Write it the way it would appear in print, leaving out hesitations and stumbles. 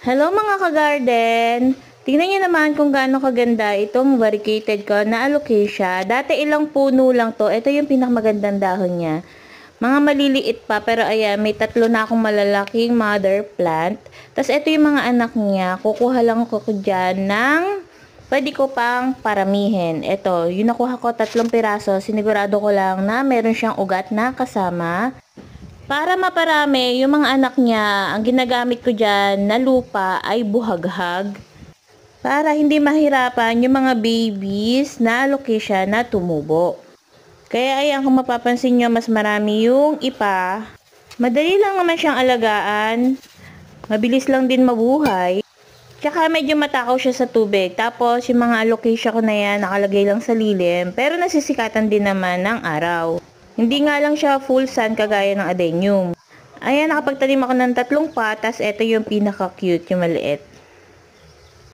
Hello mga ka-garden! Tingnan nyo naman kung gaano kaganda itong variegated ko na alocasia. Dati ilang puno lang to. Ito yung pinakamagandang dahon niya. Mga maliliit pa pero ayan, may tatlo na akong malalaking mother plant. Tapos ito yung mga anak niya. Kukuha lang ako dyan ng pwede ko pang paramihin. Ito, yung nakuha ko 3 piraso. Sinigurado ko lang na meron siyang ugat na kasama. Para maparami, yung mga anak niya, ang ginagamit ko dyan na lupa ay buhaghag. Para hindi mahirapan yung mga babies na alocasia na tumubo. Kaya ayan, kung mapapansin nyo, mas marami yung ipa. Madali lang naman siyang alagaan. Mabilis lang din mabuhay. Tsaka medyo matakaw siya sa tubig. Tapos yung mga alocasia ko na yan, nakalagay lang sa lilim. Pero nasisikatan din naman ng araw. Hindi nga lang siya full sun kagaya ng adenium. Ayan, nakapagtanim ako ng 3 patas. Ito yung pinaka-cute, yung maliit.